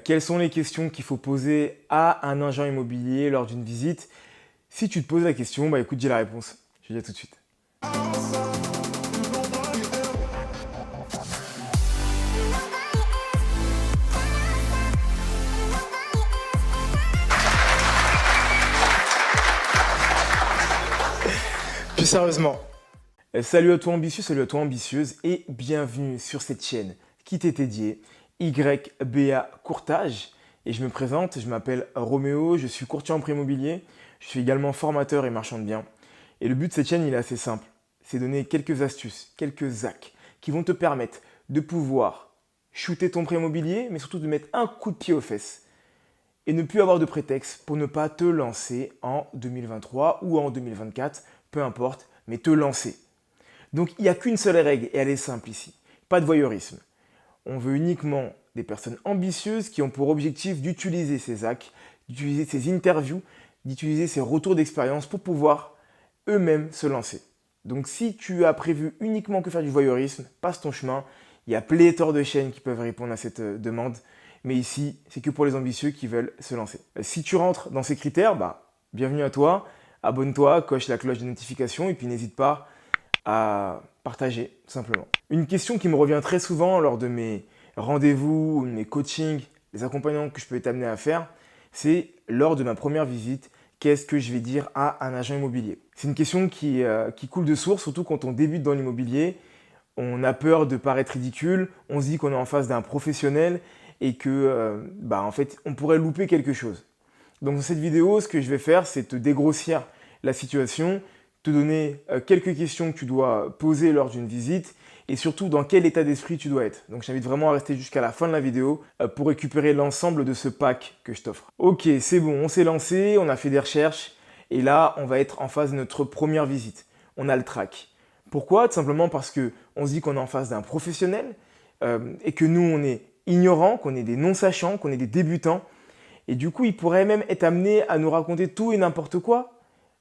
quelles sont les questions qu'il faut poser à un agent immobilier lors d'une visite. Si tu te poses la question, bah écoute, j'ai la réponse. Je te dis à tout de suite. Plus sérieusement, salut à toi ambitieux, salut à toi ambitieuse et bienvenue sur cette chaîne qui t'est dédiée, YBA Courtage. Et je me présente, je m'appelle Roméo, je suis courtier en prêt immobilier, je suis également formateur et marchand de biens. Et le but de cette chaîne, il est assez simple, c'est donner quelques astuces, quelques hacks qui vont te permettre de pouvoir shooter ton prêt immobilier, mais surtout de mettre un coup de pied aux fesses et ne plus avoir de prétexte pour ne pas te lancer en 2023 ou en 2024, peu importe, mais te lancer. Donc il n'y a qu'une seule règle et elle est simple ici, pas de voyeurisme. On veut uniquement des personnes ambitieuses qui ont pour objectif d'utiliser ces hacks, d'utiliser ces interviews, d'utiliser ces retours d'expérience pour pouvoir eux-mêmes se lancer. Donc si tu as prévu uniquement que faire du voyeurisme, passe ton chemin. Il y a pléthore de chaînes qui peuvent répondre à cette demande. Mais ici, c'est que pour les ambitieux qui veulent se lancer. Si tu rentres dans ces critères, bienvenue à toi. Abonne-toi, coche la cloche de notification et puis n'hésite pas à partager, tout simplement. Une question qui me revient très souvent lors de mes rendez-vous, mes coachings, les accompagnements que je peux être amené à faire, c'est lors de ma première visite, qu'est-ce que je vais dire à un agent immobilier? C'est une question qui coule de source, surtout quand on débute dans l'immobilier. On a peur de paraître ridicule, on se dit qu'on est en face d'un professionnel et que en fait, on pourrait louper quelque chose. Donc dans cette vidéo, ce que je vais faire, c'est te dégrossir la situation, te donner quelques questions que tu dois poser lors d'une visite et surtout dans quel état d'esprit tu dois être. Donc je t'invite vraiment à rester jusqu'à la fin de la vidéo pour récupérer l'ensemble de ce pack que je t'offre. Ok, c'est bon, on s'est lancé, on a fait des recherches et là, on va être en phase de notre première visite. On a le track. Pourquoi? Tout simplement parce qu'on se dit qu'on est en face d'un professionnel et que nous, on est ignorants, qu'on est des non-sachants, qu'on est des débutants. Et du coup, il pourrait même être amené à nous raconter tout et n'importe quoi.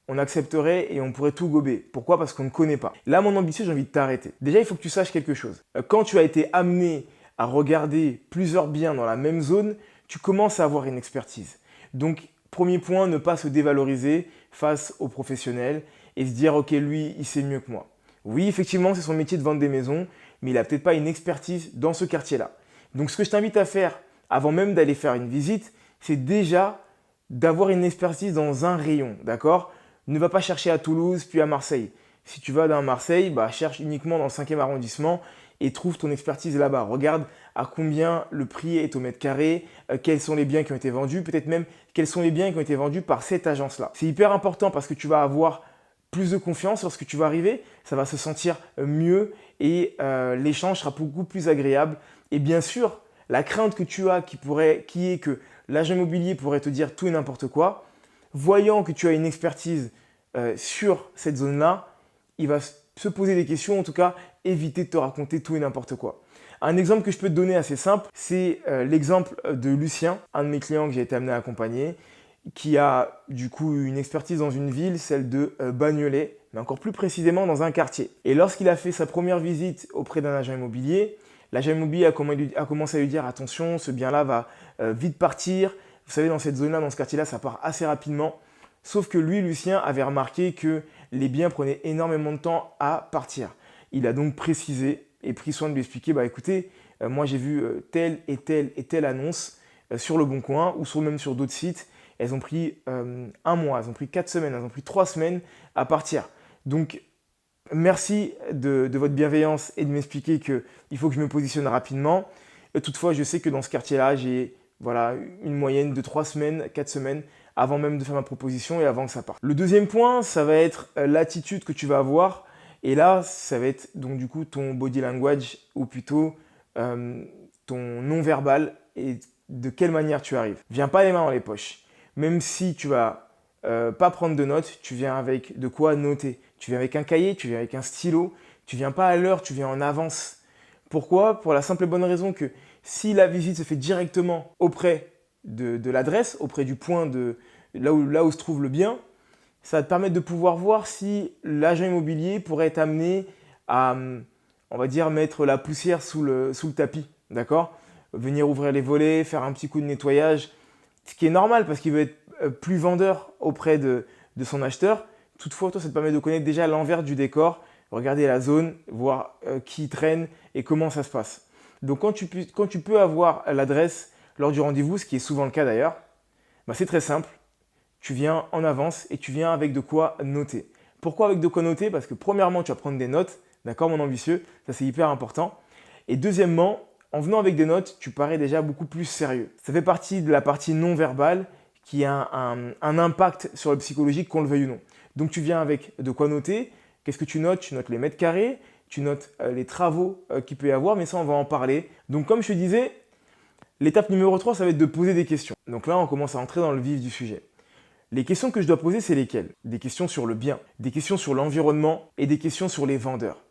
On accepterait et on pourrait tout gober. Pourquoi? Parce qu'on ne connaît pas. Là, mon ambitieux, j'ai envie de t'arrêter. Déjà, il faut que tu saches quelque chose. Quand tu as été amené à regarder plusieurs biens dans la même zone, tu commences à avoir une expertise. Donc, premier point, ne pas se dévaloriser face aux professionnels et se dire « Ok, lui, il sait mieux que moi ». Oui, effectivement, c'est son métier de vendre des maisons, mais il n'a peut-être pas une expertise dans ce quartier-là. Donc, ce que je t'invite à faire avant même d'aller faire une visite, c'est déjà d'avoir une expertise dans un rayon, d'accord? Ne va pas chercher à Toulouse puis à Marseille. Si tu vas dans Marseille, cherche uniquement dans le 5e arrondissement et trouve ton expertise là-bas. Regarde à combien le prix est au mètre carré, quels sont les biens qui ont été vendus, peut-être même quels sont les biens qui ont été vendus par cette agence-là. C'est hyper important parce que tu vas avoir plus de confiance lorsque tu vas arriver, ça va se sentir mieux et l'échange sera beaucoup plus agréable. Et bien sûr, la crainte que tu as qui est que l'agent immobilier pourrait te dire tout et n'importe quoi, voyant que tu as une expertise sur cette zone-là, il va se poser des questions, en tout cas éviter de te raconter tout et n'importe quoi. Un exemple que je peux te donner assez simple, c'est l'exemple de Lucien, un de mes clients que j'ai été amené à accompagner, qui a du coup une expertise dans une ville, celle de Bagnolet, mais encore plus précisément dans un quartier. Et lorsqu'il a fait sa première visite auprès d'un agent immobilier, l'agent immobilier a commencé à lui dire « Attention, ce bien-là va vite partir. Vous savez, dans cette zone-là, dans ce quartier-là, ça part assez rapidement. » Sauf que lui, Lucien, avait remarqué que les biens prenaient énormément de temps à partir. Il a donc précisé et pris soin de lui expliquer « Écoutez, moi j'ai vu telle et telle et telle annonce sur Le Bon Coin ou même sur d'autres sites. Elles ont pris un mois, elles ont pris 4 semaines, elles ont pris 3 semaines à partir. Donc, merci de votre bienveillance et de m'expliquer qu'il faut que je me positionne rapidement. Toutefois, je sais que dans ce quartier-là, j'ai une moyenne de 3 semaines, 4 semaines avant même de faire ma proposition et avant que ça parte. Le deuxième point, ça va être l'attitude que tu vas avoir. Et là, ça va être donc du coup ton body language ou plutôt ton non-verbal et de quelle manière tu arrives. Viens pas les mains dans les poches. Même si tu vas pas prendre de notes, tu viens avec de quoi noter. Tu viens avec un cahier, tu viens avec un stylo, tu viens pas à l'heure, tu viens en avance. Pourquoi? Pour la simple et bonne raison que si la visite se fait directement auprès de l'adresse, auprès du point de là où se trouve le bien, ça va te permettre de pouvoir voir si l'agent immobilier pourrait être amené à, on va dire, mettre la poussière sous le tapis. D'accord? venir ouvrir les volets, faire un petit coup de nettoyage, ce qui est normal parce qu'il veut être plus vendeur auprès de son acheteur. Toutefois, toi, ça te permet de connaître déjà l'envers du décor, regarder la zone, voir qui traîne et comment ça se passe. Donc, quand tu peux avoir l'adresse lors du rendez-vous, ce qui est souvent le cas d'ailleurs, bah, c'est très simple. Tu viens en avance et tu viens avec de quoi noter. Pourquoi avec de quoi noter? Parce que premièrement, tu vas prendre des notes, d'accord mon ambitieux, ça c'est hyper important. Et deuxièmement, en venant avec des notes, tu parais déjà beaucoup plus sérieux. Ça fait partie de la partie non verbale qui a un impact sur le psychologique, qu'on le veuille ou non. Donc tu viens avec de quoi noter. Qu'est-ce que tu notes? Tu notes les mètres carrés, tu notes les travaux qu'il peut y avoir, mais ça on va en parler. Donc comme je te disais, l'étape numéro 3, ça va être de poser des questions. Donc là, on commence à entrer dans le vif du sujet. Les questions que je dois poser, c'est lesquelles? Des questions sur le bien, des questions sur l'environnement et des questions sur les vendeurs.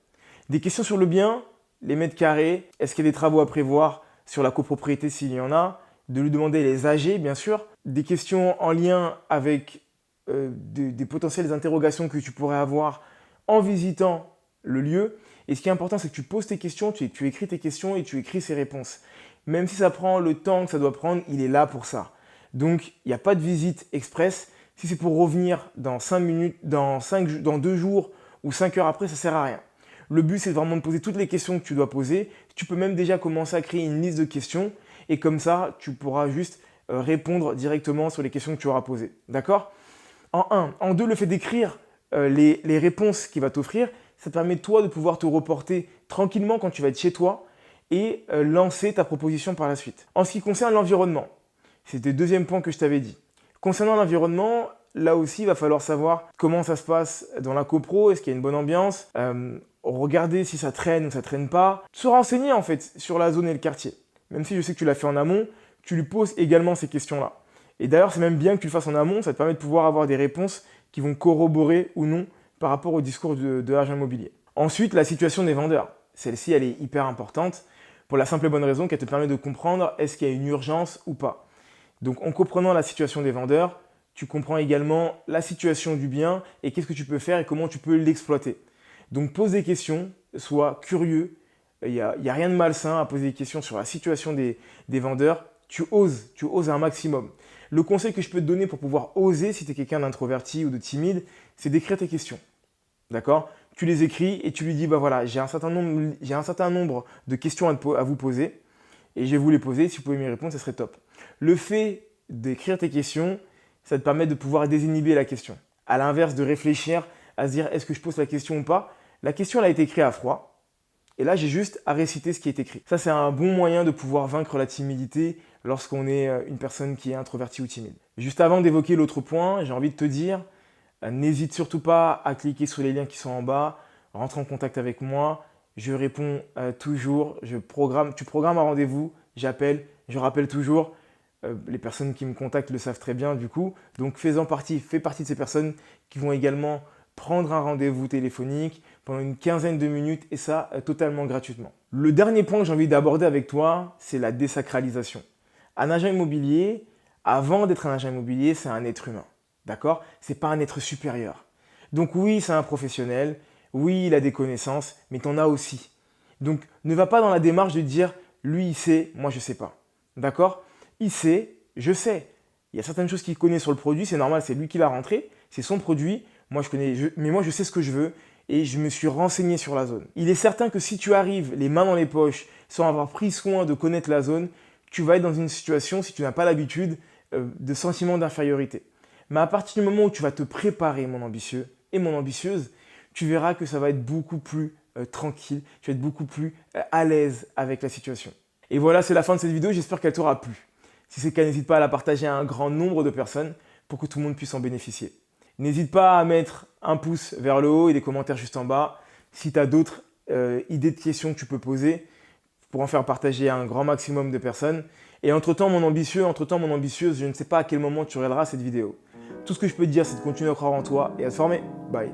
Des questions sur le bien, les mètres carrés, est-ce qu'il y a des travaux à prévoir sur la copropriété s'il y en a, de lui demander les AG bien sûr, des questions en lien avec des potentielles interrogations que tu pourrais avoir en visitant le lieu. Et ce qui est important, c'est que tu poses tes questions, tu écris tes questions et tu écris ses réponses. Même si ça prend le temps que ça doit prendre, il est là pour ça. Donc, il n'y a pas de visite express. Si c'est pour revenir dans 5 minutes, dans 2 jours ou 5 heures après, ça ne sert à rien. Le but, c'est vraiment de poser toutes les questions que tu dois poser. Tu peux même déjà commencer à créer une liste de questions et comme ça, tu pourras juste répondre directement sur les questions que tu auras posées. D'accord? En 1. En 2, le fait d'écrire les réponses qu'il va t'offrir, ça te permet toi de pouvoir te reporter tranquillement quand tu vas être chez toi et lancer ta proposition par la suite. En ce qui concerne l'environnement, c'était le deuxième point que je t'avais dit. Concernant l'environnement, là aussi, il va falloir savoir comment ça se passe dans la copro, est-ce qu'il y a une bonne ambiance, regarder si ça traîne ou ça traîne pas, se renseigner en fait sur la zone et le quartier. Même si je sais que tu l'as fait en amont, tu lui poses également ces questions-là. Et d'ailleurs, c'est même bien que tu le fasses en amont, ça te permet de pouvoir avoir des réponses qui vont corroborer ou non par rapport au discours de l'agent immobilier. Ensuite, la situation des vendeurs. Celle-ci, elle est hyper importante pour la simple et bonne raison qu'elle te permet de comprendre est-ce qu'il y a une urgence ou pas. Donc en comprenant la situation des vendeurs, tu comprends également la situation du bien et qu'est-ce que tu peux faire et comment tu peux l'exploiter. Donc pose des questions, sois curieux, il n'y a rien de malsain à poser des questions sur la situation des vendeurs, tu oses un maximum. Le conseil que je peux te donner pour pouvoir oser si tu es quelqu'un d'introverti ou de timide, c'est d'écrire tes questions. D'accord? Tu les écris et tu lui dis, bah voilà, j'ai un certain nombre de questions à vous poser et je vais vous les poser. Si vous pouvez m'y répondre, ce serait top. Le fait d'écrire tes questions, ça te permet de pouvoir désinhiber la question. À l'inverse de réfléchir, à se dire, est-ce que je pose la question ou pas? La question, elle a été écrite à froid. Et là, j'ai juste à réciter ce qui est écrit. Ça, c'est un bon moyen de pouvoir vaincre la timidité lorsqu'on est une personne qui est introvertie ou timide. Juste avant d'évoquer l'autre point, j'ai envie de te dire, n'hésite surtout pas à cliquer sur les liens qui sont en bas, rentre en contact avec moi, je réponds toujours, tu programmes un rendez-vous, j'appelle, je rappelle toujours, les personnes qui me contactent le savent très bien du coup, donc fais partie de ces personnes qui vont également prendre un rendez-vous téléphonique pendant une quinzaine de minutes et ça totalement gratuitement. Le dernier point que j'ai envie d'aborder avec toi, c'est la désacralisation. Un agent immobilier, avant d'être un agent immobilier, c'est un être humain. D'accord? Ce n'est pas un être supérieur. Donc oui, c'est un professionnel, oui, il a des connaissances, mais tu en as aussi. Donc ne va pas dans la démarche de dire lui il sait, moi je ne sais pas. D'accord? Il sait, je sais. Il y a certaines choses qu'il connaît sur le produit, c'est normal, c'est lui qui l'a rentré, c'est son produit. Moi je sais ce que je veux et je me suis renseigné sur la zone. Il est certain que si tu arrives les mains dans les poches sans avoir pris soin de connaître la zone, tu vas être dans une situation, si tu n'as pas l'habitude, de sentiment d'infériorité. Mais à partir du moment où tu vas te préparer, mon ambitieux et mon ambitieuse, tu verras que ça va être beaucoup plus tranquille, tu vas être beaucoup plus à l'aise avec la situation. Et voilà, c'est la fin de cette vidéo, j'espère qu'elle t'aura plu. Si c'est le cas, n'hésite pas à la partager à un grand nombre de personnes pour que tout le monde puisse en bénéficier. N'hésite pas à mettre un pouce vers le haut et des commentaires juste en bas. Si tu as d'autres idées de questions que tu peux poser pour en faire partager à un grand maximum de personnes. Et entre-temps, mon ambitieux, mon ambitieuse, je ne sais pas à quel moment tu regarderas cette vidéo. Tout ce que je peux te dire, c'est de continuer à croire en toi et à te former. Bye.